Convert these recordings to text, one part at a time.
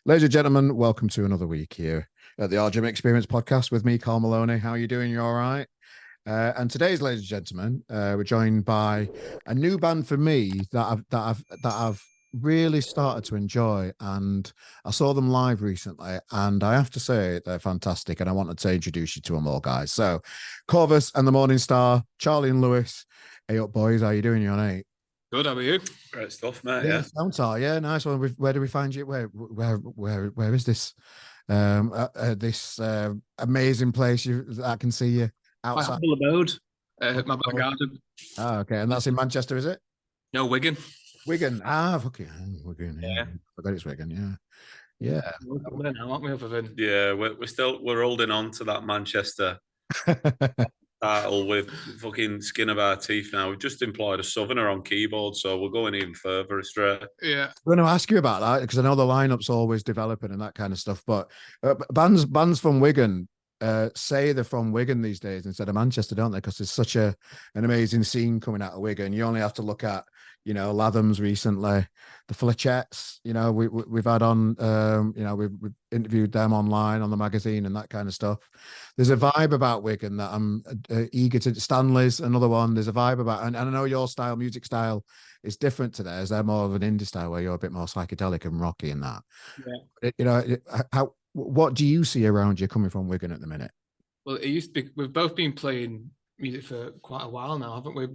Ladies and gentlemen, welcome to another week here at the RGM Experience podcast with me, Carl Maloney. How are you doing? You all right? And today's, ladies and gentlemen, we're joined by a new band for me that I've really started to enjoy, and I saw them live recently, and I have to say they're fantastic, and I wanted to introduce you to them all, guys. So, Corvus and the Morning Star, Charlie and Lewis. Hey up, boys, how you doing? You all right? Good, how are you? Great stuff, mate. Yeah, Soundtar, yeah, nice one. Where do we find you? Where is this? This amazing place I can see you outside. My humble abode, my back garden. Oh, okay, and that's in Manchester, is it? No, Wigan. Wigan. Fucking Wigan. Yeah, I forgot it's Wigan. Yeah. We're now, aren't we? Other than We're holding on to that Manchester title with fucking skin of our teeth now. We've just employed a southerner on keyboard, so we're going even further astray. Yeah, I'm going to ask you about that because I know the lineup's always developing and that kind of stuff. But bands from Wigan say they're from Wigan these days instead of Manchester, don't they? Because there's such an amazing scene coming out of Wigan. You only have to look at, Latham's recently, the Fletchettes, we've had on, we've interviewed them online on the magazine and that kind of stuff. There's a vibe about Wigan that I'm eager to. Stanley's another one. There's a vibe about, and I know your music style is different to theirs. They're more of an indie style where you're a bit more psychedelic and rocky and that. Yeah. What do you see around you coming from Wigan at the minute? Well, it used to be, we've both been playing music for quite a while now, haven't we?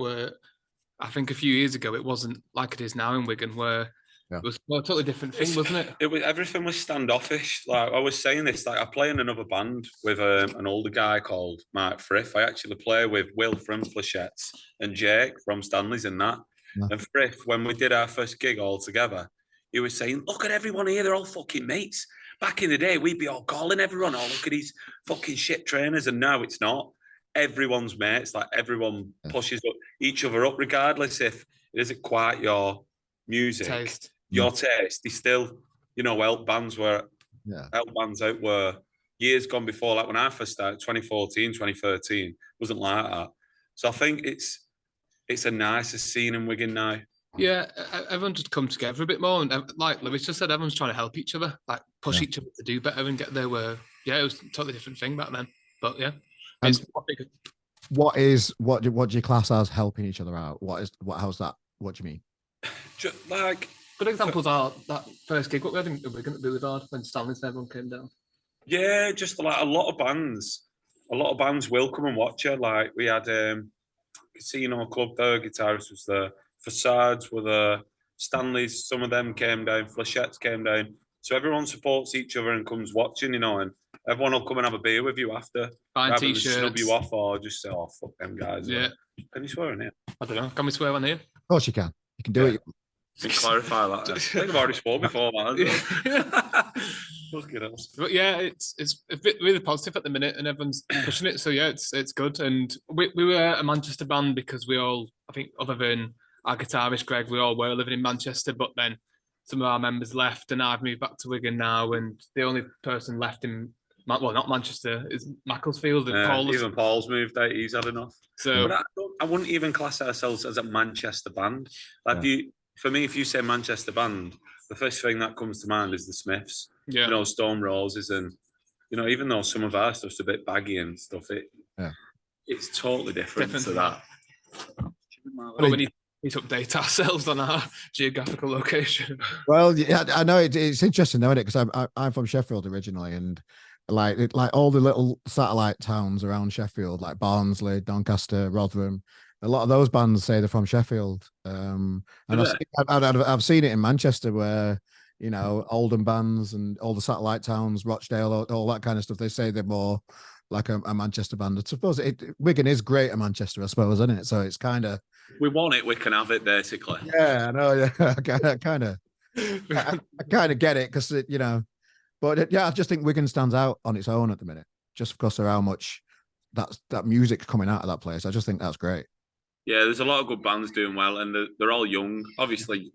I think a few years ago, it wasn't like it is now in Wigan, where it was a totally different thing, wasn't it? Everything was standoffish. Like I was saying this, like I play in another band with an older guy called Mark Frith. I actually play with Will from Fletchettes and Jake from Stanley's and that. Yeah. And Frith, when we did our first gig all together, he was saying, "Look at everyone here, they're all fucking mates. Back in the day, we'd be all calling everyone, oh, look at these fucking shit trainers." And now it's not. Everyone's mates, like everyone pushes each other up, regardless if it isn't quite your music, your taste. They still, help bands out were years gone before. Like when I first started, 2014, 2013, wasn't like that. So I think it's a nicer scene in Wigan now. Yeah, everyone just come together a bit more, and like Lewis just said, everyone's trying to help each other, like push each other to do better and get there. It was a totally different thing back then, but yeah. And what do you class as helping each other out? How's that? What do you mean? Just like good examples are that first gig what we had in Wigan at Boulevard when Stanley's and everyone came down. Yeah, just like a lot of bands will come and watch you. Like we had Casino Club there, guitarist was there, Facades were there, Stanley's, some of them came down, Fletchettes came down. So everyone supports each other and comes watching, and everyone will come and have a beer with you after. Buying rather t-shirts. Than snub you off or just say, "Oh, fuck them guys." Yeah. Can you swear on here? I don't know. Can we swear on here? Of course you can. You can do it. You can clarify that. I think I've already sworn before, man. But yeah, it's a bit really positive at the minute, and everyone's pushing it. So yeah, it's good. And we were a Manchester band because we all, I think, other than our guitarist Greg, we all were living in Manchester. But then some of our members left, and I've moved back to Wigan now. And the only person left in, well, not Manchester, is Macclesfield. And even Paul's moved out. He's had enough. So but I wouldn't even class ourselves as a Manchester band. Like for me, if you say Manchester band, the first thing that comes to mind is the Smiths. Yeah. Stone Roses, and even though some of our stuff's a bit baggy and stuff, it's totally different to that. Well, we need to update ourselves on our geographical location. Well, yeah, I know it's interesting, though, isn't it? Because I'm from Sheffield originally, and like all the little satellite towns around Sheffield, like Barnsley, Doncaster, Rotherham. A lot of those bands say they're from Sheffield, and I've seen it in Manchester where Oldham bands and all the satellite towns, Rochdale, all that kind of stuff. They say they're more like a Manchester band. I suppose Wigan is great at Manchester, I suppose, isn't it? So it's kind of we want it, we can have it, basically. Yeah, I know. Yeah, I kind of get it because but I just think Wigan stands out on its own at the minute, just because of how much that music coming out of that place. I just think that's great. Yeah, there's a lot of good bands doing well, and they're all young. Obviously,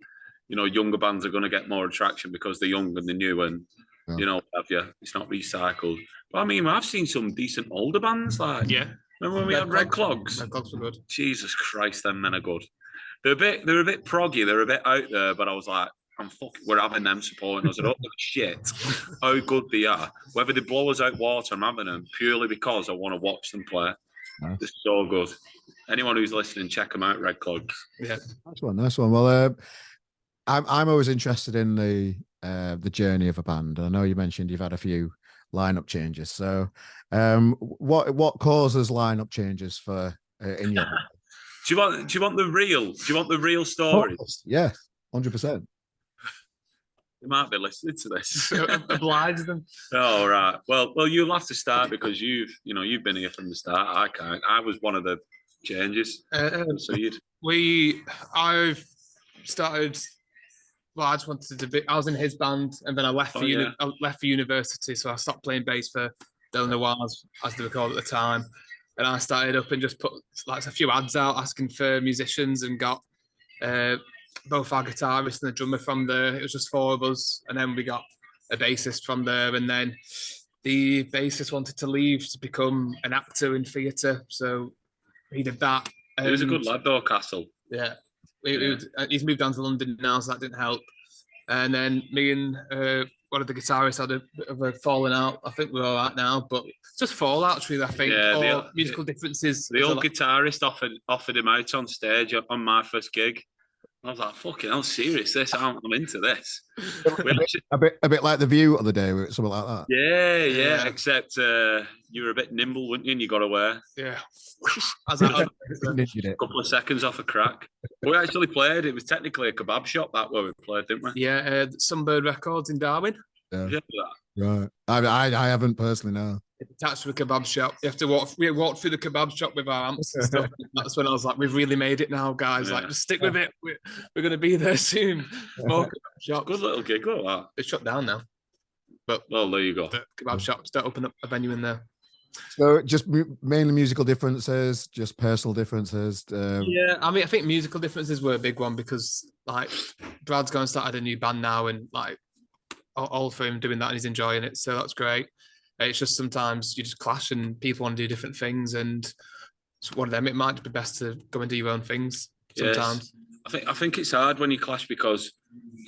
younger bands are going to get more attraction because they're young and they're new, and it's not recycled. But I mean, I've seen some decent older bands. Like, remember when we had Red Clogs? Red Clogs were good. Jesus Christ, them men are good. They're a bit proggy. They're a bit out there, but I was like, we're having them supporting us. I don't give a shit how good they are. Whether they blow us out water, I'm having them purely because I want to watch them play. Nice. They're so good. Anyone who's listening, check them out, Red Clogs. Yeah, nice one. Well, I'm always interested in the journey of a band. I know you mentioned you've had a few lineup changes. So, what causes lineup changes for in your? Do you want the real story? Yeah, 100%. You might be listening to this. oblige them. Oh right. Well, you'll have to start because you've been here from the start. I can't. I was one of the changes. So I've started. Well, I just wanted to be. I was in his band, and then I left for I left for university, so I stopped playing bass for Del Noirs, as they were called at the time. And I started up and just put like a few ads out asking for musicians, and got both our guitarist and the drummer from there. It was just 4 of us, and then we got a bassist from there, and then the bassist wanted to leave to become an actor in theatre, so he did that. He was a good lad though, Castle. Yeah. He's moved down to London now, so that didn't help. And then me and one of the guitarists had a bit of a falling out. I think we're all right now, but just fallouts really, I think. Yeah, or musical differences. The old guitarist offered him out on stage on my first gig. I was like, fucking hell, serious this? I'm into this. a bit like The View of the day, something like that. Yeah. Except you were a bit nimble, weren't you? And you got away. Yeah. A couple of seconds off a crack. We actually played. It was technically a kebab shop that where we played, didn't we? Yeah, Sunbird Records in Darwin. Yeah. Right. I haven't personally, no. It's attached to a kebab shop. You have to walk. We walked through the kebab shop with our amps and stuff. That's when I was like, "We've really made it now, guys! Like, just stick with it. We're going to be there soon." More kebab shops. Good little gig, like that. It's shut down now. But well, there you go. The kebab shops don't open up a venue in there. So, just mainly musical differences, just personal differences. Yeah, I mean, I think musical differences were a big one because, like, Brad's gone and started a new band now, and like, all for him doing that, and he's enjoying it. So that's great. It's just sometimes you just clash and people want to do different things, and it's one of them. It might be best to go and do your own things sometimes. Yes. I think it's hard when you clash because,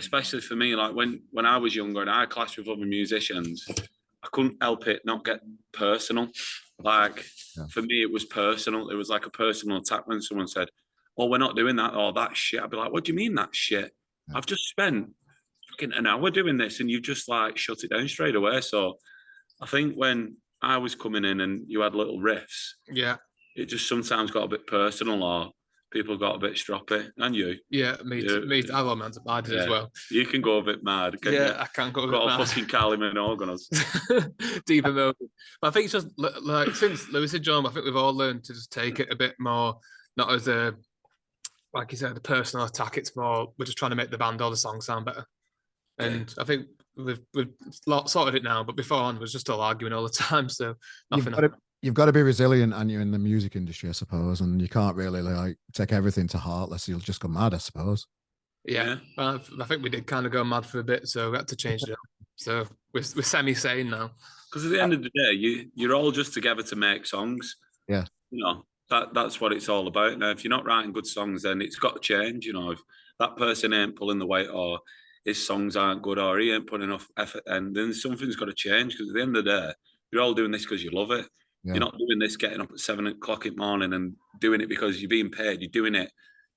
especially for me, like when I was younger and I clashed with other musicians, I couldn't help it not get personal. Like for me, it was personal. It was like a personal attack when someone said, "Oh, we're not doing that," or "that shit." I'd be like, "What do you mean that shit? Yeah. I've just spent fucking an hour doing this, and you just like shut it down straight away." So I think when I was coming in and you had little riffs, it just sometimes got a bit personal, or people got a bit stroppy. And you, me. I love man, I did as well. You can go a bit mad. I can go a bit mad. Got a fucking Kylie Minogue on us. Deep emotion. But I think it's just like since Lewis and John, I think we've all learned to just take it a bit more, not as a, like you said, a personal attack. It's more we're just trying to make the band or the song sound better. And I think we've sorted it now, but beforehand was just all arguing all the time. So you've got to be resilient, and you're in the music industry, I suppose, and you can't really like take everything to heart, unless you'll just go mad, I suppose. Yeah. I think we did kind of go mad for a bit, so we had to change it up. So we're semi-sane now. Because at the end of the day, you're all just together to make songs. Yeah. You know, that's what it's all about. Now, if you're not writing good songs, then it's got to change. You know, if that person ain't pulling the weight, or his songs aren't good, or he ain't putting enough effort, and then something's got to change. Because at the end of the day, you're all doing this because you love it. Yeah. You're not doing this getting up at 7 o'clock in the morning and doing it because you're being paid. You're doing it,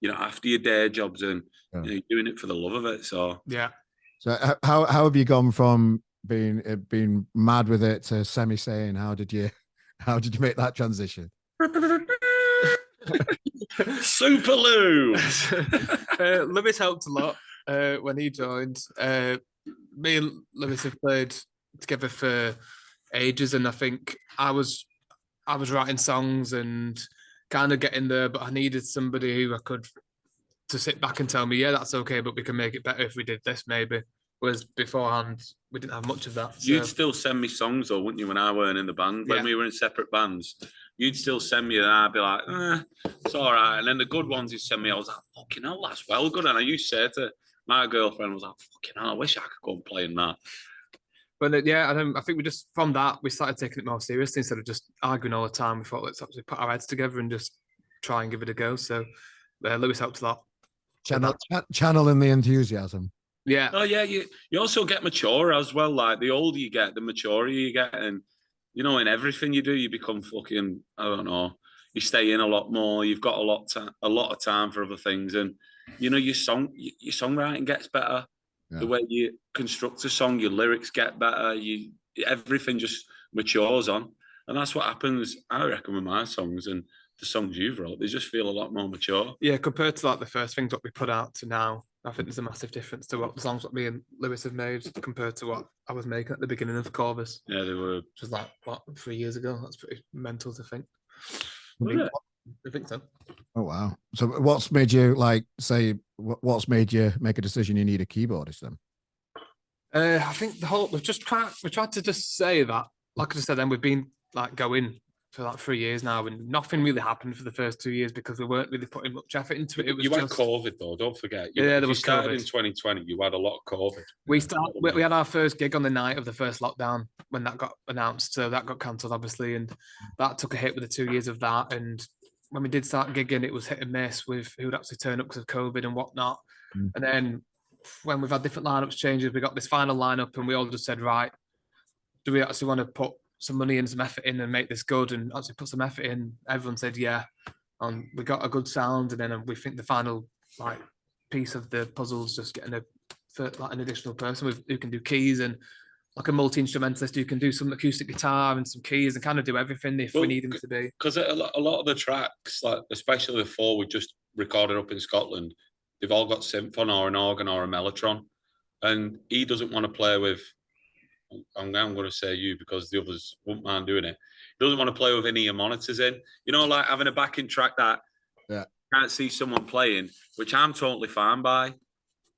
after your day jobs, and you're doing it for the love of it. So yeah. So how have you gone from being mad with it to semi-sane? How did you make that transition? Super Lou. Lewis helped a lot when he joined. Me and Lewis have played together for ages, and I think I was writing songs and kind of getting there, but I needed somebody who I could to sit back and tell me, yeah, that's okay, but we can make it better if we did this maybe. Whereas beforehand, we didn't have much of that. So. You'd still send me songs though, wouldn't you, when I weren't in the band? When we were in separate bands, you'd still send me and I'd be like, it's all right. And then the good ones you'd send me, I was like, fucking hell, that's well good. And I used to say to my girlfriend, I was like, fucking hell, I wish I could go and play in that. But I think we just, from that, we started taking it more seriously instead of just arguing all the time. We thought, let's actually put our heads together and just try and give it a go. So Lewis helped a lot. Channeling the enthusiasm. Yeah. Oh yeah, you also get mature as well. Like the older you get, the maturer you get, and you know, in everything you do, you become fucking. I don't know. You stay in a lot more. You've got a lot of time for other things, and you know your songwriting gets better. Yeah. The way you construct a song, your lyrics get better. Everything just matures on, and that's what happens. I reckon with my songs and the songs you've wrote, they just feel a lot more mature. Yeah, compared to like the first things that we put out to now, I think there's a massive difference to what the songs that me and Lewis have made compared to what I was making at the beginning of Corvus. Yeah, they were. Which was like, what, 3 years ago? That's pretty mental to think. I think so. Oh wow! So what's made you like say? What's made you make a decision you need a keyboardist then? I think we tried to just say that, like I just said, then we've been like going for like 3 years now, and nothing really happened for the first 2 years because we weren't really putting much effort into it. It was you had COVID though, don't forget. There was started COVID. in 2020. You had a lot of COVID. We had our first gig on the night of the first lockdown when that got announced, so that got cancelled obviously, and that took a hit with the 2 years of that. And when we did start gigging, it was hit and miss with who would actually turn up because of COVID and whatnot. And then when we've had different lineups changes, we got this final lineup, and we all just said, right, do we actually want to put some money and some effort in and make this good and actually put some effort in? Everyone said yeah, and we got a good sound. And then we think the final like piece of the puzzle is just getting an additional person who can do keys and like a multi-instrumentalist who can do some acoustic guitar and some keys and kind of do everything if we need him to be. Because a lot of the tracks, like especially the 4 we just recorded up in Scotland, they've all got symphon or an organ or a mellotron, and he doesn't want to play with. I'm going to say you because the others won't mind doing it. He doesn't want to play with any monitors in. You know, like having a backing track that can't see someone playing, which I'm totally fine by.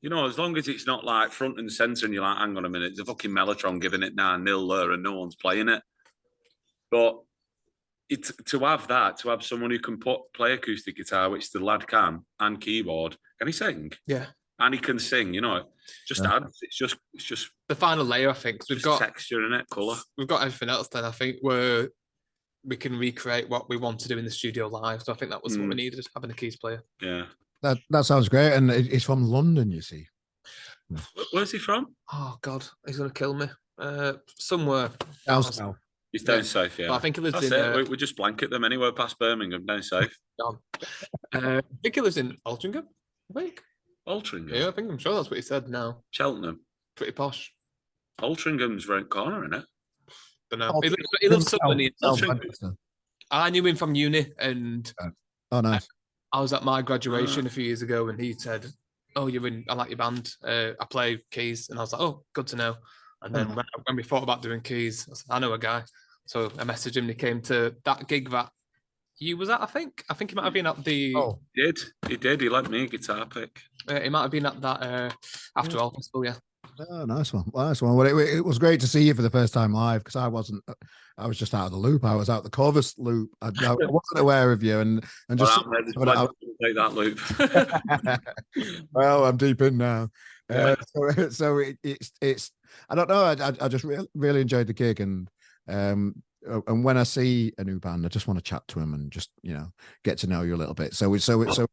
You know, as long as it's not like front and centre and you're like, hang on a minute, it's a fucking mellotron giving it 9-0 there and no one's playing it. But to have someone who can play acoustic guitar, which the lad can, and keyboard, can he sing? Yeah. And he can sing, you know, just adds. It's just the final layer, I think. We've got texture in it, colour. We've got everything else then, I think, where we can recreate what we want to do in the studio live. So I think that was what we needed, having a keys player. Yeah. That sounds great. And it's from London, you see. Where's he from? Oh, God, he's going to kill me. Somewhere. Down south. He's down south, yeah. But I think he lives That's in... it. We just blanket them anywhere past Birmingham, down south. I think he lives in Altrincham, I think. Altrincham? Yeah, I'm sure that's what he said now. Cheltenham? Pretty posh. Altringham's right corner, isn't it? Don't know. He lives somewhere near Altrincham. I knew him from uni, and oh, nice. I was at my graduation a few years ago, and he said, "Oh, I like your band. I play keys," and I was like, "Oh, good to know." And then when we thought about doing keys, I said, "I know a guy," so I messaged him. And he came to that gig that you was at. I think he might have been at the. Oh, he did. He lent me a guitar pick. He might have been at that After All festival, yeah. Oh, nice one. Well, it was great to see you for the first time live because I was just out of the loop. I was out the Corvus loop. I wasn't aware of you and just take that loop. Well, I'm deep in now. So it's I don't know. I just really enjoyed the gig and when I see a new band, I just want to chat to them and just, you know, get to know you a little bit. So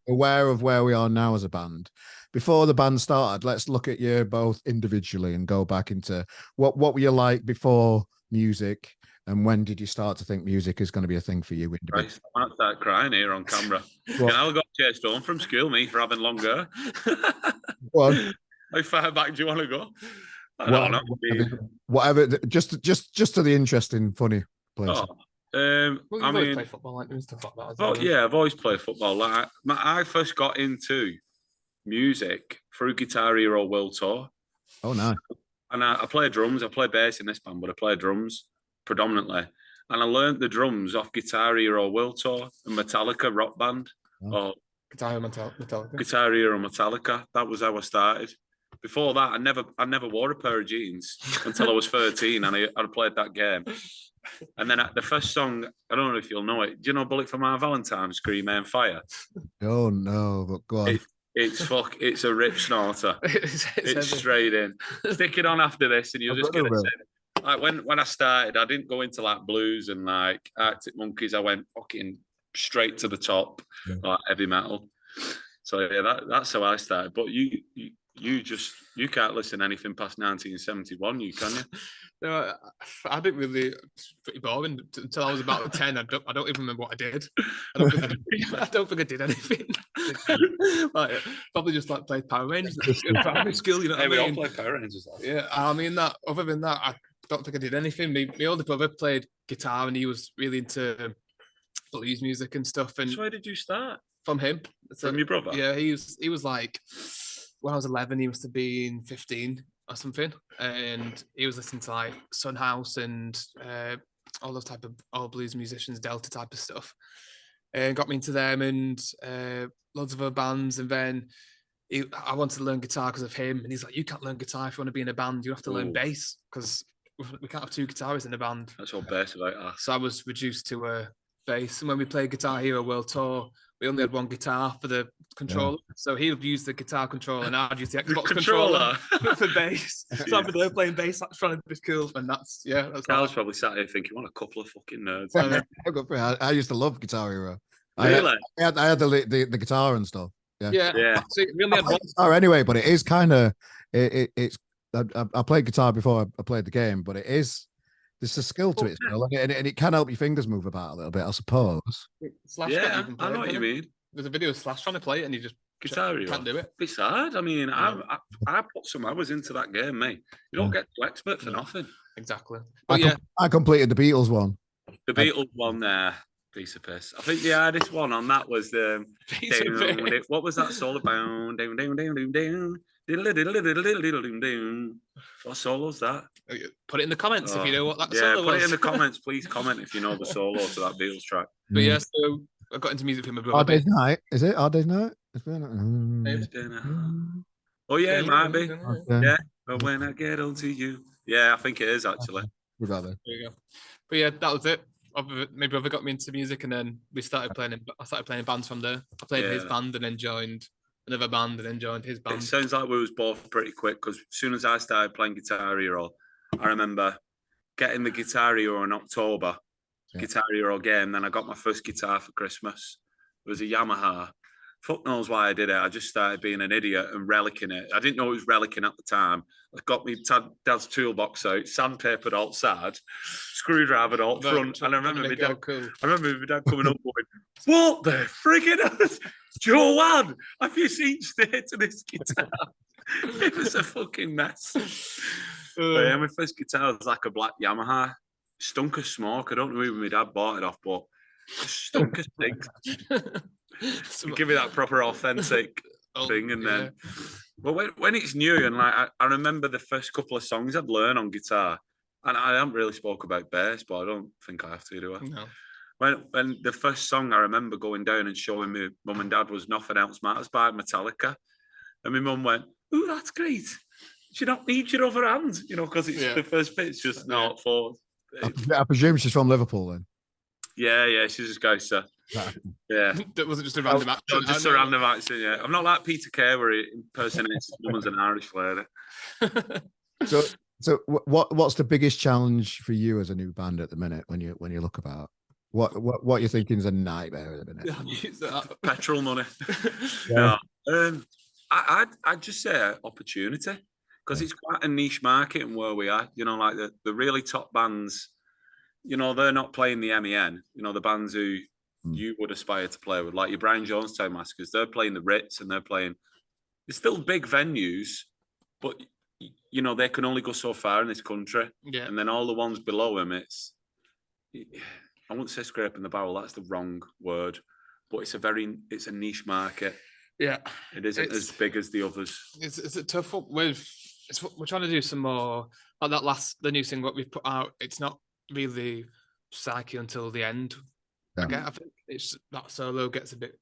aware of where we are now as a band. Before the band started, let's look at you both individually and go back into what were you like before music, and when did you start to think music is going to be a thing for you individually? Christ, I might start crying here on camera. I got chased home from school, me, for having long hair. Well, how far back do you want to go? I don't know. Whatever, just to the interesting, funny place. I mean, play football like and stuff like that. Oh yeah, I've always played football. Like I first got into music through Guitar Hero World Tour. Oh, nice. And I play drums. I play bass in this band, but I play drums predominantly. And I learned the drums off Guitar Hero World Tour and Metallica rock band. Oh. Guitar Hero Metallica. Guitar Hero Metallica. That was how I started. Before that, I never wore a pair of jeans until I was 13, and I played that game. And then the first song, I don't know if you'll know it. Do you know "Bullet for My Valentine"? Scream and Fire. Oh no, but go on. It's a rip snorter. It's straight in. Stick it on after this, and you're just gonna say, like when I started, I didn't go into like blues and like Arctic Monkeys. I went fucking straight to the top, like heavy metal. So yeah, that's how I started. But you You can't listen to anything past 1971, you can you? No, I didn't really. It's pretty boring until I was about 10. I don't even remember what I did. I don't think I did anything. Like, probably just like played Power Rangers at primary school. You know what I we all mean? play Power Rangers. Yeah, I mean that. Other than that, I don't think I did anything. My older brother played guitar and he was really into blues music and stuff. And So where did you start? From him, From your brother? Yeah, he was like, when I was 11, he must have been 15 or something, and he was listening to like Son House and all those type of old blues musicians, Delta type of stuff, and got me into them and loads of other bands. And then I wanted to learn guitar because of him, and he's like, "You can't learn guitar if you want to be in a band. You have to learn bass because we can't have two guitarists in a band." That's what bass is like. So I was reduced to bass, and when we played Guitar Hero World Tour, we only had one guitar for the controller. Yeah. So he would use the guitar controller and I'd use the Xbox controller for bass. So I'd be there playing bass, trying to be cool. And that's Carl's probably sat here thinking, what a couple of fucking nerds. I used to love Guitar Hero. Really? I had the guitar and stuff. Yeah. So we only had one guitar anyway, but it is kind of it's. I played guitar before I played the game, but there's a skill to it still, and it can help your fingers move about a little bit, I suppose. Slash I know what you mean. There's a video of Slash trying to play it, and he just can't do it. It's hard. I mean, I put some hours into that game, mate. You don't get too expert for nothing. Exactly. I completed the Beatles one. The Beatles one there, piece of piss. I think the hardest one on that was the what was that solo? What solo's that? Put it in the comments if you know what that solo was. Put it in the comments. Please comment if you know the solo to that Beatles track. But yeah, so I got into music with my brother. Hard Day's Night. Is it Hard Day's Night? Oh yeah, it might be. Yeah, but when I get onto you. Yeah, I think it is actually. There you go. But yeah, that was it. My brother got me into music, and then I started playing bands from there. I played in his band and then joined another band and then joined his band. It sounds like we was both pretty quick because as soon as I started playing Guitar Hero, I remember getting the Guitar Hero in October, Guitar Hero game. Then I got my first guitar for Christmas. It was a Yamaha. Fuck knows why I did it. I just started being an idiot and relicking it. I didn't know it was relicking at the time. I got me dad's toolbox out, sandpapered outside, screwdrivered out front. And I remember my dad coming up going, "What the friggin' Joanne, have you seen state to this guitar?" It was a fucking mess. But yeah, my first guitar was like a black Yamaha. Stunk of smoke. I don't know who my dad bought it off, but stunk of stinks. Give me that proper authentic thing, and then but when it's new and like I remember the first couple of songs I'd learn on guitar, and I haven't really spoke about bass, but I don't think I have to, do I? No. When the first song I remember going down and showing my mum and dad was Nothing Else Matters by Metallica, and my mum went, "Oh, that's great. Do you not need your other hand?" You know, because it's the first bit's just not for. I presume she's from Liverpool then. Yeah, she's just goes, sir. Yeah, that wasn't just a random accent. Just a random accent. Yeah, I'm not like Peter Kay where he impersonates someone's an Irish lady. So what's the biggest challenge for you as a new band at the minute when you look about what you're thinking is a nightmare at the minute? Petrol money. I'd just say opportunity because it's quite a niche market and where we are. You know, like the really top bands. You know, they're not playing the MEN. You know, the bands who you would aspire to play with, like your Brian Jonestown Massacres, they're playing the Ritz and they're still big venues, but, you know, they can only go so far in this country. Yeah. And then all the ones below them, I wouldn't say scraping the barrel, that's the wrong word, but it's a niche market. Yeah. It isn't as big as the others. It's a tough one. We're trying to do some more, like the new single we've put out, it's not really psyche until the end. I think it's that solo gets a bit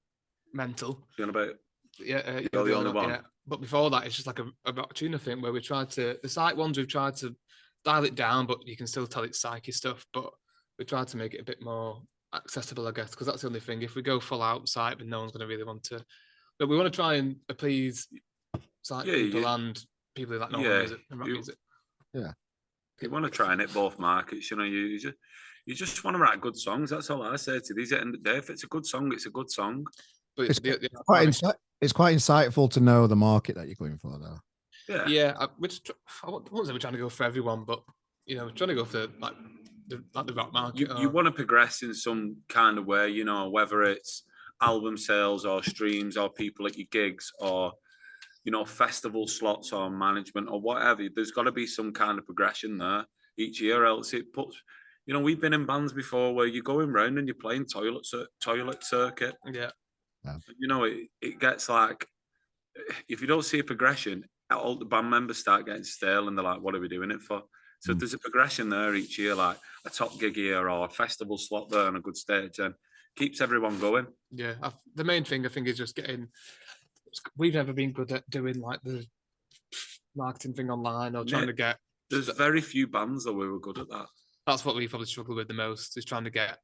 mental. You know about you're the only one. Yeah. But before that, it's just like a tuna thing where the psych ones we've tried to dial it down, but you can still tell it's psyche stuff. But we tried to make it a bit more accessible, I guess, because that's the only thing. If we go full out psych, then no one's going to really want to. But we want to try and appease psych people and people that know music and rock music. Yeah. You want to try and hit both markets, you know. You just want to write good songs. That's all I say to these. At the end of the day, if it's a good song, it's a good song. But it's quite insightful to know the market that you're going for, though. Yeah, I won't say we're trying to go for everyone, but we're trying to go for the rock market. You want to progress in some kind of way, whether it's album sales or streams or people at your gigs or festival slots or management or whatever. There's got to be some kind of progression there each year, else it puts. We've been in bands before where you're going round and you're playing toilet circuit. Yeah. It gets like, if you don't see a progression, all the band members start getting stale and they're like, what are we doing it for? So there's a progression there each year, like a top gig here or a festival slot there on a good stage, and keeps everyone going. Yeah, the main thing I think is just getting. We've never been good at doing like the marketing thing online or trying to get. There's very few bands that we were good at that. That's what we probably struggle with the most, is trying to get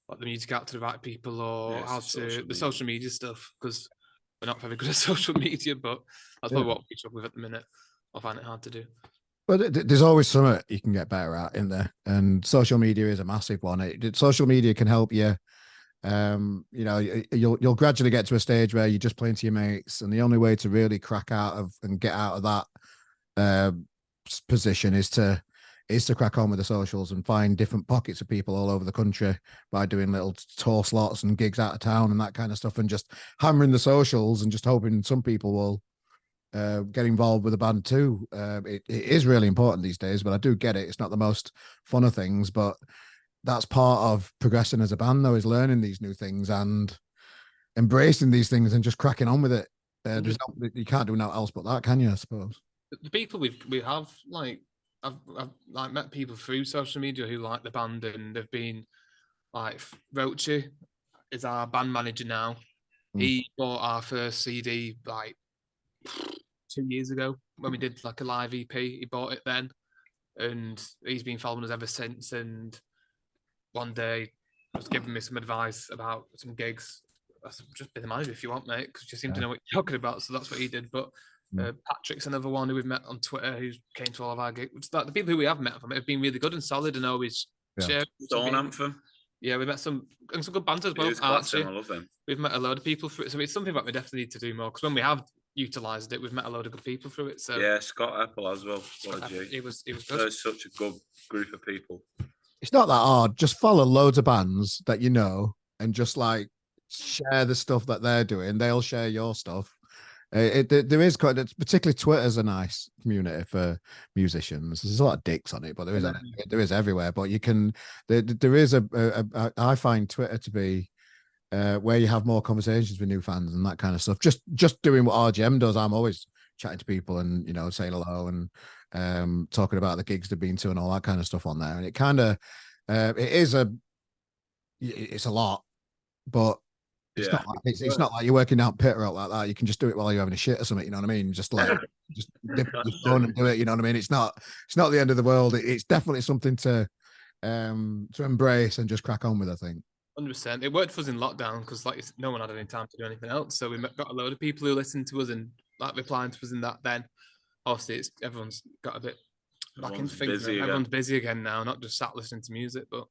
like the music out to the right people or social media stuff, because we're not very good at social media, but that's probably what we struggle with at the minute. I find it hard to do. But there's always something you can get better at in there, and social media is a massive one. Social media can help you. You'll gradually get to a stage where you're just playing to your mates, and the only way to really crack out of and get out of that position is to crack on with the socials and find different pockets of people all over the country by doing little tour slots and gigs out of town and that kind of stuff, and just hammering the socials and just hoping some people will get involved with the band too. It is really important these days, but I do get it. It's not the most fun of things, but that's part of progressing as a band, though, is learning these new things and embracing these things and just cracking on with it. You can't do nothing else but that, can you? I suppose the people we have, like, I've like met people through social media who like the band, and they've been like, Roche is our band manager now. He bought our first CD like 2 years ago when we did like a live EP. He bought it then, and he's been following us ever since. And one day, was giving me some advice about some gigs. I said, just be the manager if you want, mate, because you seem to know what you're talking about. So that's what he did. But Patrick's another one who we've met on Twitter who came to all of our gigs. Like, the people who we have met from it have been really good and solid and always shared. Stone Anthem. Yeah, we met some good bands as well. I love them. We've met a load of people through it. So it's something that we definitely need to do more, because when we have utilised it, we've met a load of good people through it. So yeah, Scott Apple as well. He was good. There's such a good group of people. It's not that hard. Just follow loads of bands that you know and just like share the stuff that they're doing. They'll share your stuff. There is particularly Twitter's a nice community for musicians. There's a lot of dicks on it, but there is everywhere. But you can there is I find Twitter to be where you have more conversations with new fans and that kind of stuff. Just doing what RGM does. I'm always chatting to people and saying hello and talking about the gigs they've been to and all that kind of stuff on there. And it kind of it's a lot, but it's not like you're working out pit rock like that. You can just do it while you're having a shit or something. You know what I mean? Just like just dip your phone and do it. You know what I mean? It's not the end of the world. It's definitely something to embrace and just crack on with, I think. 100%. It worked for us in lockdown because no one had any time to do anything else. So we got a load of people who listened to us and like replying to us in that. Then obviously everyone's got a bit back into things. Everyone's busy again now, not just sat listening to music, but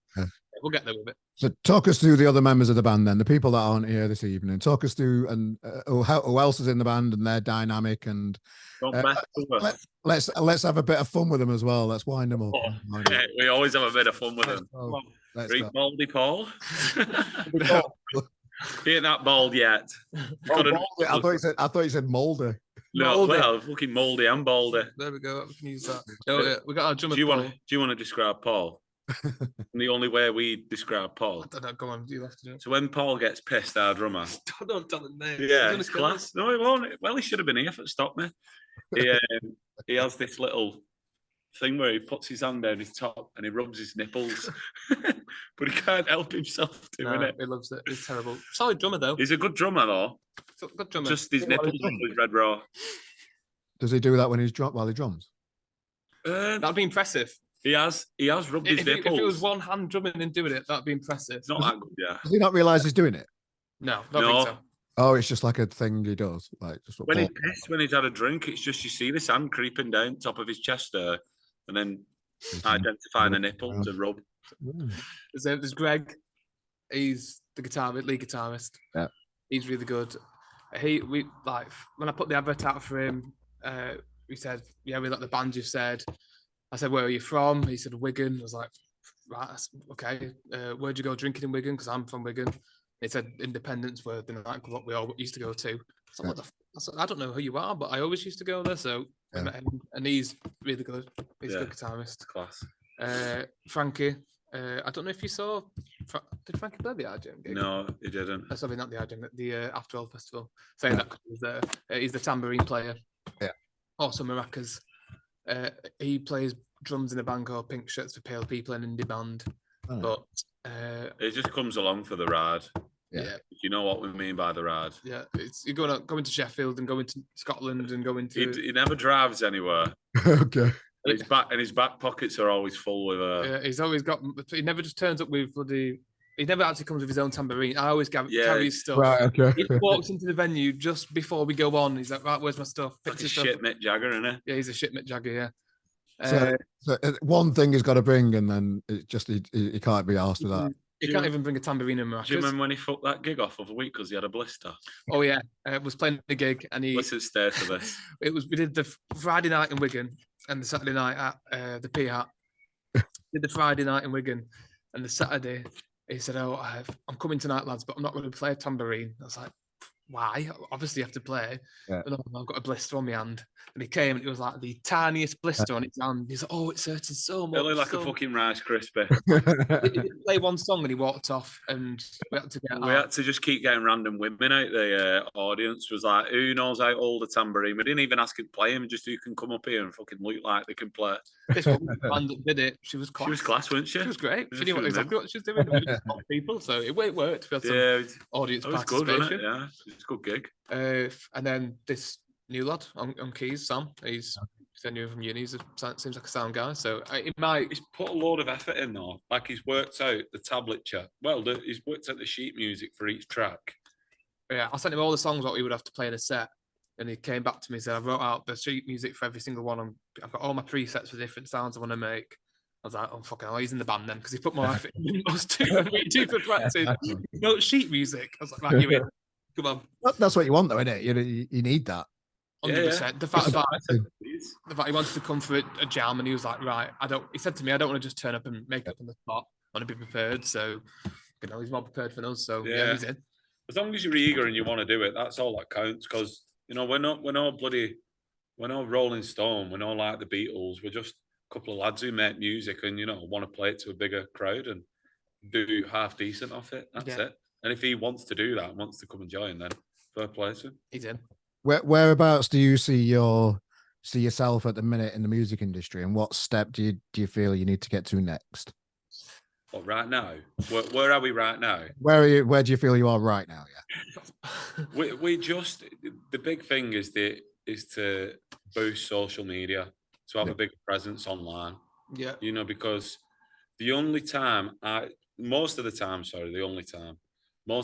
we'll get there with it. So talk us through the other members of the band then, the people that aren't here this evening. Talk us through and who else is in the band and their dynamic, and let's have a bit of fun with them as well. Let's wind them up. Yeah, we always have a bit of fun with them. Baldy Paul. He ain't that bald yet. I thought you said Mouldy. No, well, fucking mouldy and baldy. There we go. We can use that. We got our drummer. Do you want to describe Paul? The only way we describe Paul. I don't know. Go on. You have to do it. So when Paul gets pissed, our drummer. Don't tell him name. Yeah, it's class. No, he won't. Well, he should have been here for stop me. He has this little thing where he puts his hand down his top and he rubs his nipples, but he can't help himself doing it. He loves it. He's terrible. Solid drummer though. He's a good drummer though. Good drummer. Just his nipples is red raw. Does he do that when while he drums? That'd be impressive. He has rubbed his nipples. If it was one hand drumming and doing it, that'd be impressive. It's not that good, yeah. Does he not realise he's doing it? No, don't think so. Oh, it's just like a thing he does. Like just when he's pissed, when he's had a drink, it's just you see this hand creeping down top of his chest there, and then identifying a nipple to rub. There's Greg. He's the lead guitarist. Yeah, he's really good. When I put the advert out for him, he said, yeah, we like the bands you've said. I said, where are you from? He said, Wigan. I was like, right, okay. Where'd you go drinking in Wigan? Because I'm from Wigan. He said Independence were the nightclub we all used to go to. So what the I said, I don't know who you are, but I always used to go there. So I met him, and he's really good. He's a good guitarist. Class. Frankie, I don't know if you saw. Did Frankie play the RGM gig? No, he didn't. Sorry, not the RGM, the After All Festival. Saying that 'cause he's there. He's the tambourine player. Yeah. Also maracas. He plays drums in a band called Pink Shirts for Pale People, an indie band. But it just comes along for the ride. Yeah. You know what we mean by the ride. Yeah, it's you're going to Sheffield and going to Scotland and going to. He never drives anywhere. Okay. And his back pockets are always full with. Yeah, he's always got. He never just turns up with bloody. He never actually comes with his own tambourine. I always carry his stuff. Right. Okay. He walks into the venue just before we go on. He's like, right, where's my stuff? Like a shit Mick Jagger, isn't it? Yeah, he's a shit Mick Jagger. Yeah. So one thing he's got to bring, and then it just he can't be asked with that. He can't even bring a tambourine and maracas. Do you remember when he fucked that gig off of a week because he had a blister? Oh yeah, was playing the gig and he. Let's stay to this. We did the Friday night in Wigan and the Saturday night at the P Hat. Did the Friday night in Wigan, and the Saturday he said, "Oh, I'm coming tonight, lads, but I'm not going to play a tambourine." I was like, "Why? Obviously you have to play." Yeah. And I've got a blister on my hand, and he came and it was like the tiniest blister on his hand. He's like, "Oh, it's hurting so much." It looked like a fucking Rice Krispie. He didn't play one song and he walked off, and we had to get. We had to just keep getting random women out. The audience was like, "Who knows how to hold a tambourine?" We didn't even ask him to play him, just who can come up here and fucking look like they can play. This woman that did it, she was class. She was class, wasn't she? She was great. Yeah, She knew exactly what she was doing. We just got people, so it worked. We had some audience it was good, participation. wasn't it? Yeah, it was a good gig. And then this new lad on keys, Sam. He's I knew him from uni. He seems like a sound guy. So he's put a load of effort in though. Like he's worked out the tablature. Well, he's worked out the sheet music for each track. Yeah, I sent him all the songs what we would have to play in a set, and he came back to me and said, "I wrote out the sheet music for every single one. I've got all my presets for different sounds I want to make." I was like, "Oh fucking hell, he's in the band then," because he put more effort in those two than we do for practice. No sheet music. I was like, "Right, you in? Come on." That's what you want, though, isn't it? You need that. 100%. The fact he wanted to come for a jam, and he was like, "Right, He said to me, "I don't want to just turn up and make up on the spot. I want to be prepared." So, he's more prepared for us. So yeah, he's in. As long as you're eager and you want to do it, that's all that counts. Because we're not Rolling Stone. We're not like the Beatles. We're just a couple of lads who make music and want to play it to a bigger crowd and do half decent off it. That's it. And if he wants to do that, wants to come and join, then fair play to him. He's in. Whereabouts do you see yourself at the minute in the music industry, and what step do you feel you need to get to next? Well, right now, where are we right now? Where are you? Where do you feel you are right now? Yeah. we just the big thing is to boost social media, to have a big presence online. Yeah. Because most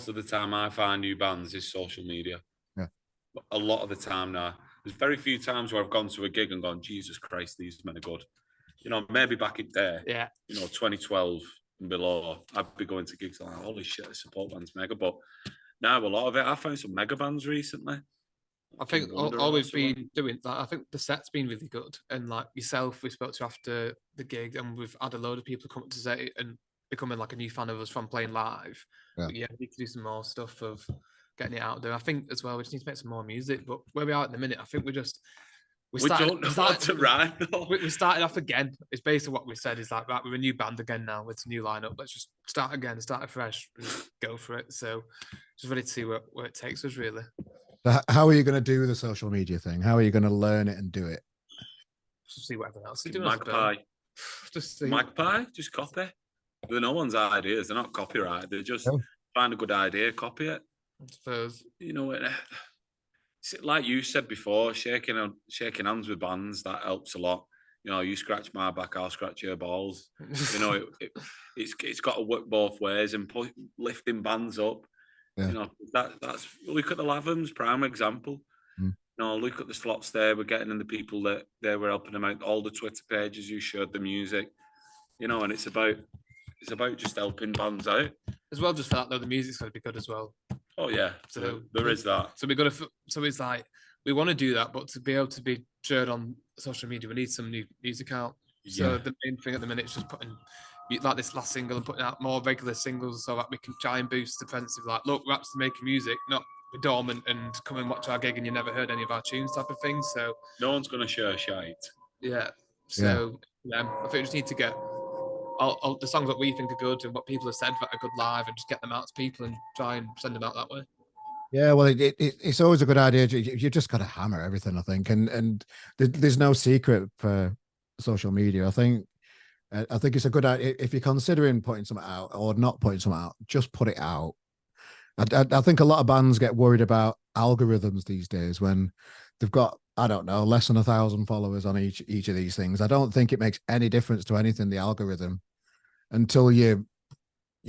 of the time I find new bands is social media. Yeah. A lot of the time now. There's very few times where I've gone to a gig and gone, Jesus Christ, these men are good. Maybe back in there, 2012 and below, I'd be going to gigs like, holy shit, the support band's mega. But now a lot of it, I found some mega bands recently. I think all we've been doing, I think the set's been really good. And like yourself, we spoke to after the gig, and we've had a load of people come up to say and becoming like a new fan of us from playing live. Yeah, we need to do some more stuff of getting it out there. I think as well, we just need to make some more music. But where we are at the minute, I think we don't know what to write. We started off again. It's basically what we said is like, right, we're a new band again now with a new lineup. Let's just start again, start afresh, and go for it. So just ready to see where it takes us, really. So how are you going to do the social media thing? How are you going to learn it and do it? Just see what everyone else is doing. Magpie. Just copy. They're no one's ideas. They're not copyright. They just find a good idea, copy it. I suppose. Like you said before, shaking hands with bands, that helps a lot. You scratch my back, I'll scratch your balls. It's got to work both ways, and lifting bands up. Yeah. That's look at the Lavums, prime example. Look at the slots there. We're getting in the people that they were helping them out. All the Twitter pages you showed the music, and it's about just helping bands out as well. Just for that though, the music's got to be good as well. Oh yeah, so there is that. So we got to. So it's like we want to do that, but to be able to be shared on social media, we need some new music out. So the main thing at the minute is just putting like this last single and putting out more regular singles so that we can try and boost the presence of like, look, we're actually making music, not be dormant and come and watch our gig and you never heard any of our tunes type of thing. So no one's gonna share shite. Yeah. So I think we just need to get all the songs that we think are good and what people have said that are good live and just get them out to people and try and send them out that way. Yeah, well, it's always a good idea. You just got to hammer everything, I think, and there's no secret for social media. I think it's a good idea if you're considering putting something out or not putting something out. Just put it out. I think a lot of bands get worried about algorithms these days when they've got, I don't know, less than 1,000 followers on each of these things. I don't think it makes any difference to anything, the algorithm, until you've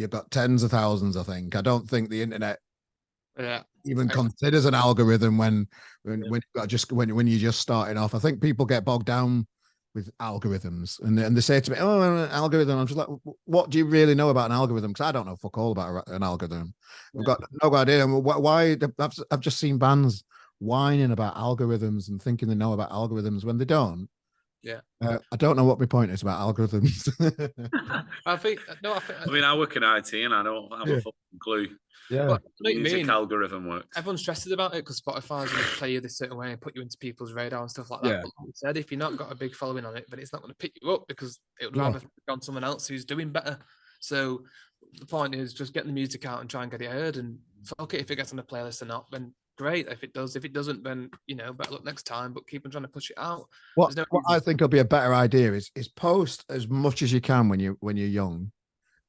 got tens of thousands. I think. I don't think the internet even considers an algorithm when you've got when you're just starting off. I think people get bogged down with algorithms and they say to me, "Oh, an algorithm." I'm just like, "What do you really know about an algorithm?" Because I don't know fuck all about an algorithm. I've got no idea. Why? I've just seen bands whining about algorithms and thinking they know about algorithms when they don't. Yeah. I don't know what my point is about algorithms. I mean, I work in IT and I don't have a fucking clue. Yeah. But music algorithm works. Everyone's stresses about it because Spotify's going to play you this certain way and put you into people's radar and stuff like that. Yeah. But like you said, if you're not got a big following on it, then it's not going to pick you up because it would rather pick on someone else who's doing better. So the point is just get the music out and try and get it heard. And fuck it, if it gets on the playlist or not, then great. If it does, if it doesn't, then better luck next time. But keep on trying to push it out. What I think will be a better idea is post as much as you can when you're young,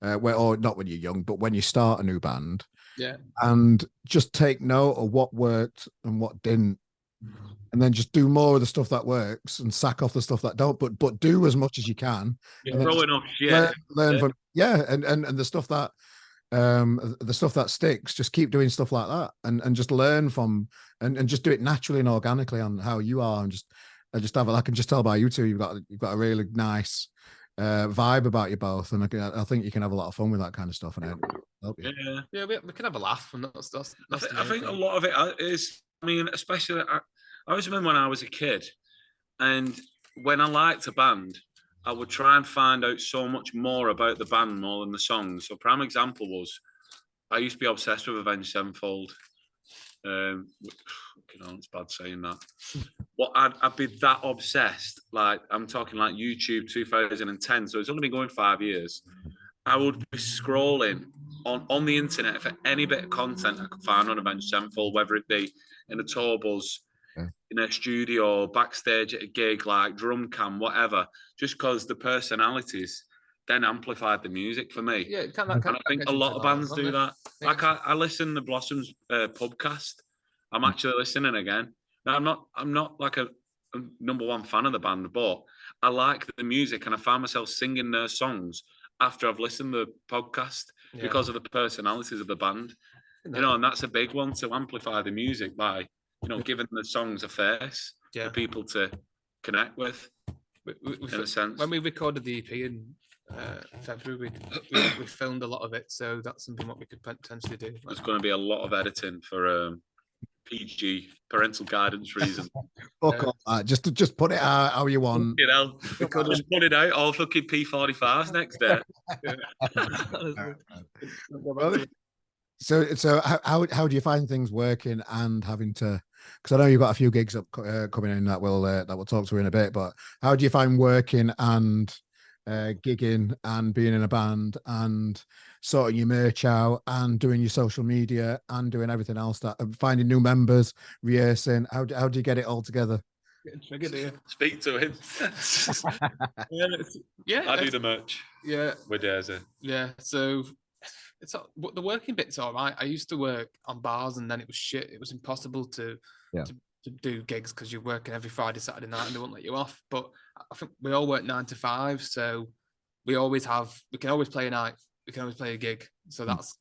or not when you're young, but when you start a new band. Yeah. And just take note of what worked and what didn't, and then just do more of the stuff that works and sack off the stuff that don't. But do as much as you can. Yeah, throwing off shit. Learn from and the stuff that sticks. Just keep doing stuff like that, and just learn from and just do it naturally and organically on how you are, and just have it. I can just tell by you two, you've got a really nice vibe about you both, and I think you can have a lot of fun with that kind of stuff. And yeah, we can have a laugh, and that's I think a lot of it is. I mean, especially I always remember when I was a kid, and when I liked a band, I would try and find out so much more about the band more than the songs. So, prime example was I used to be obsessed with Avenged Sevenfold. It's bad saying that. But I'd be that obsessed. Like, I'm talking like YouTube 2010. So it's only been going 5 years. I would be scrolling on the internet for any bit of content I could find on Avenged Sevenfold, whether it be in a tour bus, in a studio, backstage at a gig, like drum cam, whatever. Just because the personalities then amplified the music for me. Yeah, and I think a lot of bands do that. Like I listen to the Blossoms podcast. I'm actually listening again. Now I'm not like a number one fan of the band, but I like the music and I find myself singing their songs after I've listened to the podcast because of the personalities of the band. And that's a big one, to amplify the music by, giving the songs a face for people to connect with. In a sense, when we recorded the EP in February, we filmed a lot of it, so that's something what we could potentially do. There's going to be a lot of editing for PG parental guidance reasons. Fuck off. Just put it out how you want. Just put it out. All fucking P45s next day. So how do you find things working and having to? Because I know you've got a few gigs up coming in that we'll talk to in a bit. But how do you find working and gigging and being in a band and sorting your merch out and doing your social media and doing everything else, that finding new members, rehearsing? How do you get it all together? Speak to him. I do the merch. Yeah, with Daisy. Yeah, so the working bit's all right. I used to work on bars and then it was shit. It was impossible to do gigs because you're working every Friday, Saturday night, and they won't let you off. But I think we all work 9 to 5, so we can always play a night, we can always play a gig. So that's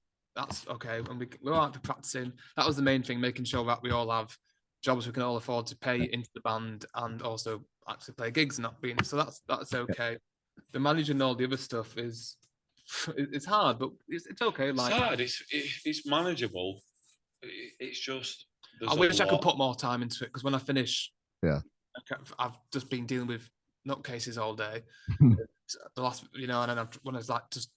okay. And we're all right for practicing. That was the main thing, making sure that we all have jobs we can all afford to pay into the band and also actually play gigs, not being so that's okay. The managing all the other stuff is it's hard, but it's okay. Like, it's hard. It's manageable. It's just I wish I could put more time into it because when I finish, Yeah. I've just been dealing with nutcases all day. The last, and then when I was like just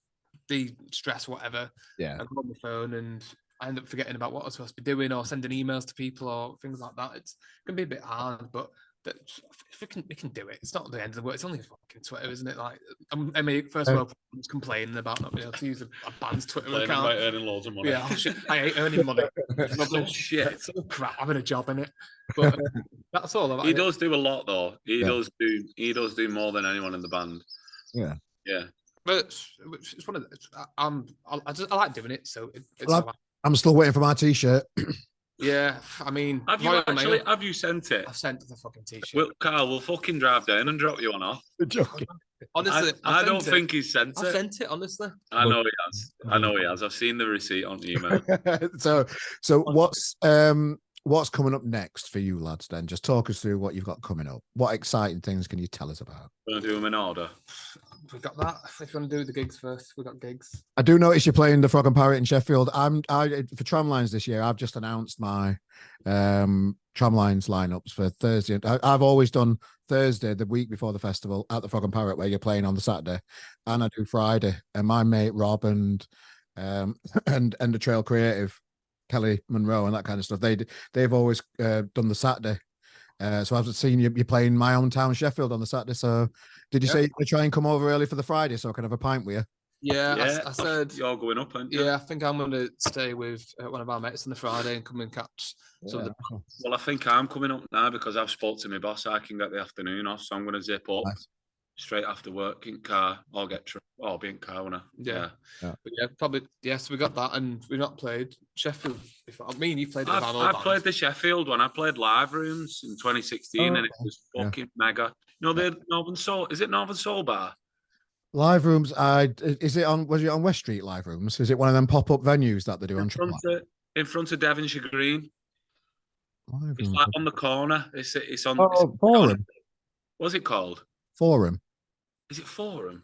de-stress, whatever. Yeah. I go on my phone and I end up forgetting about what I was supposed to be doing or sending emails to people or things like that. It's gonna be a bit hard, but if we can do it. It's not the end of the world. It's only fucking Twitter, isn't it? Like, I mean, first world problems complaining about not being able to use a band's Twitter account. About earning loads of money. Yeah, I hate earning money. Rubbish. Shit. It's so crap having a job in it. But that's all about He it. does do a lot though. He does do more than anyone in the band. Yeah. Yeah. But it's one of the, I like doing it, so it's Well, I'm still waiting for my t-shirt. yeah. I mean, Have you sent it? I've sent the fucking t-shirt. Well, Carl, we'll fucking drive down and drop you one off. Joking. Honestly, I don't think he's sent I've it. sent it, honestly. I know he has. I've seen the receipt on email. so what's coming up next for you lads then? Just talk us through what you've got coming up. What exciting things can you tell us about? Gonna do them in order. We've got that. If you want to do the gigs first, we've got gigs. I do notice you're playing the Frog and Parrot in Sheffield. For Tramlines this year, I've just announced my Tramlines lineups for Thursday. I've always done Thursday, the week before the festival, at the Frog and Parrot, where you're playing on the Saturday, and I do Friday. And my mate Rob and the Trail Creative, Kelly Monroe, and that kind of stuff. They've always done the Saturday. So I've seen you playing my hometown Sheffield on the Saturday. So did you say you're try and come over early for the Friday so I can have a pint with you? Yeah, I said you're going up, aren't you? Yeah, I think I'm going to stay with one of our mates on the Friday and come and catch some of the. Well, I think I'm coming up now because I've spoke to my boss. I can get the afternoon off, so I'm going to zip up straight after work in car or be in car when I. Yeah. But yeah, probably yes. We got that, and we've not played Sheffield before. I mean, you played. I played the Sheffield one. I played Live Rooms in 2016, and it was fucking mega. You know the Northern Soul? Is it Northern Soul Bar? Live Rooms. Was it on West Street Live Rooms? Is it one of them pop-up venues that they do in front of Devonshire Green? It's like on the corner. It's on. Forum. What's it called? Forum. Is it Forum?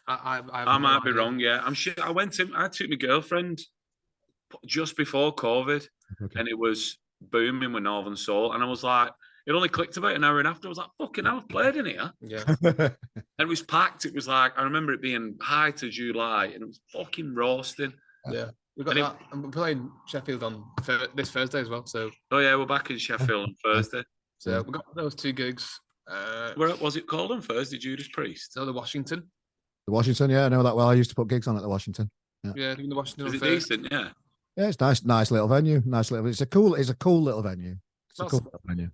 I might be wrong. Yeah, I'm sure. I took my girlfriend just before COVID, and it was booming with Northern Soul, and I was like, it only clicked about an hour and after. I was like, fucking hell, I've played in here. Yeah. And it was packed. It was like, I remember it being high to July, and it was fucking roasting. Yeah. We've got that. And we're playing Sheffield on this Thursday as well. So. Oh yeah, we're back in Sheffield on Thursday. So we've got those two gigs. Where was it called on Thursday? Judas Priest. So the Washington. The Washington, yeah, I know that well. I used to put gigs on at the Washington. Yeah, the Washington. Is it decent? Yeah. Yeah, it's nice little venue. It's a cool little venue. It's a cool little venue.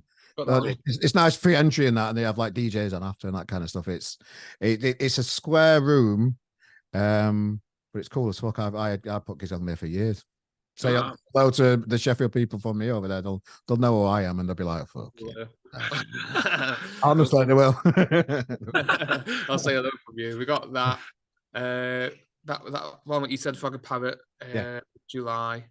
It's nice free entry in that, and they have like DJs on after and that kind of stuff. It's a square room, but it's cool as fuck. I put gigs on there for years. Say hello to the Sheffield people from me over there. They'll know who I am, and they'll be like, "Fuck." Yeah. Honestly, they will. I'll say hello from you. We got that. That one that you said, Frog and Parrot, July,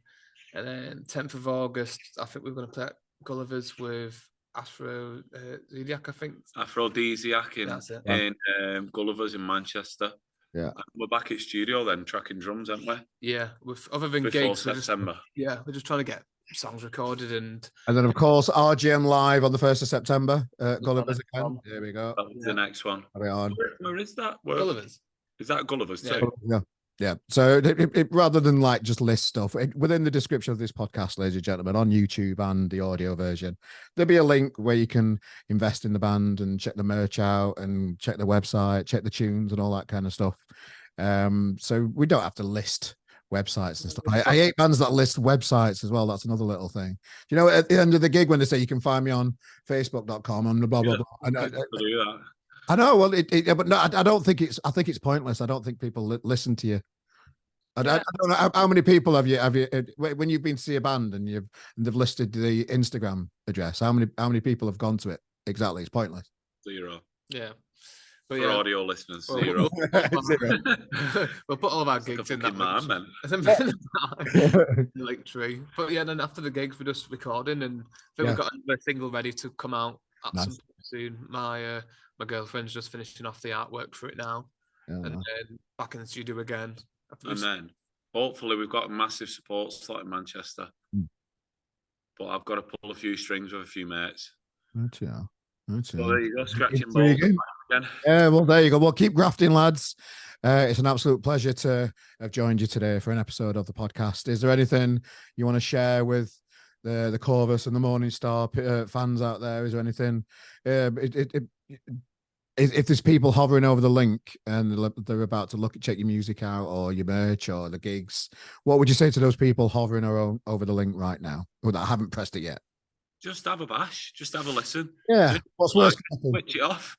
and then 10th of August. I think we're going to play at Gulliver's with Aphrodisiac, I think. Aphrodisiac in Gulliver's in Manchester. Yeah, we're back at studio then, tracking drums, aren't we? Yeah, other than before gigs, September. We're just trying to get songs recorded and then of course RGM live on the 1st of September. Gulliver's again. There we go. That was the next one. Where is that? Gulliver's. Is that Gulliver's too? Yeah. So it rather than like just list stuff within the description of this podcast, ladies and gentlemen, on YouTube and the audio version, there'll be a link where you can invest in the band and check the merch out and check the website, check the tunes and all that kind of stuff. So we don't have to list websites and stuff. I hate bands that list websites as well. That's another little thing. You know, at the end of the gig when they say you can find me on Facebook.com and blah blah blah. I know. Well, but no, I don't think it's. I think it's pointless. I don't think people listen to you. I don't know how many people have you when you've been to see a band and they've listed the Instagram address. How many people have gone to it? Exactly, it's pointless. 0. Yeah. But for audio listeners, 0. We'll put all of our gigs in that like tree. But yeah, then after the gigs, we're just recording, and I think we've got a single ready to come out at some point soon. My girlfriend's just finishing off the artwork for it now, and then back in the studio again. And then hopefully we've got a massive support slot in Manchester. but I've got to pull a few strings with a few mates. Yeah. So there you go, scratching balls again. Yeah, well, there you go. Well, keep grafting, lads. It's an absolute pleasure to have joined you today for an episode of the podcast. Is there anything you want to share with the Corvus and the Morning Star fans out there? Is there anything? If there's people hovering over the link and they're about to check your music out or your merch or the gigs, what would you say to those people hovering over the link right now or that haven't pressed it yet? Just have a bash. Just have a listen. Yeah. What's worse? Switch it off.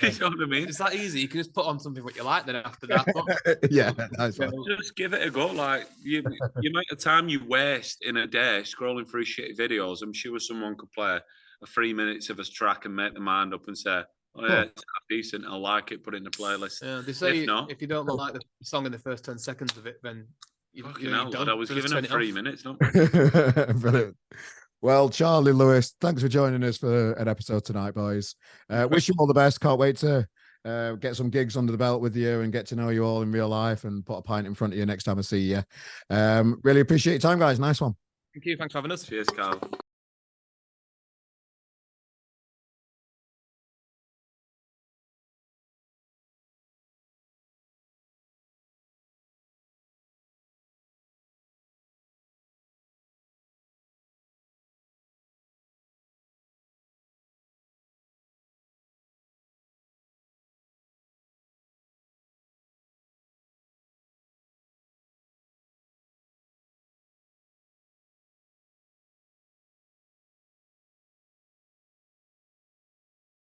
You know what I mean? It's that easy. You can just put on something what you like then after that. Yeah, nice one. Just give it a go. Like you amount of time you waste in a day scrolling through shitty videos. I'm sure someone could play a 3 minutes of a track and make their mind up and say, "Oh yeah, it's decent. I like it. Put it in the playlist." Yeah, they say if you don't like the song in the first 10 seconds of it, then hell, lad, I was giving them 3 minutes. No. Brilliant. Well, Charlie, Lewis, thanks for joining us for an episode tonight, boys. Wish you all the best. Can't wait to get some gigs under the belt with you and get to know you all in real life and put a pint in front of you next time I see you. Really appreciate your time, guys. Nice one. Thank you. Thanks for having us. Cheers, Carl.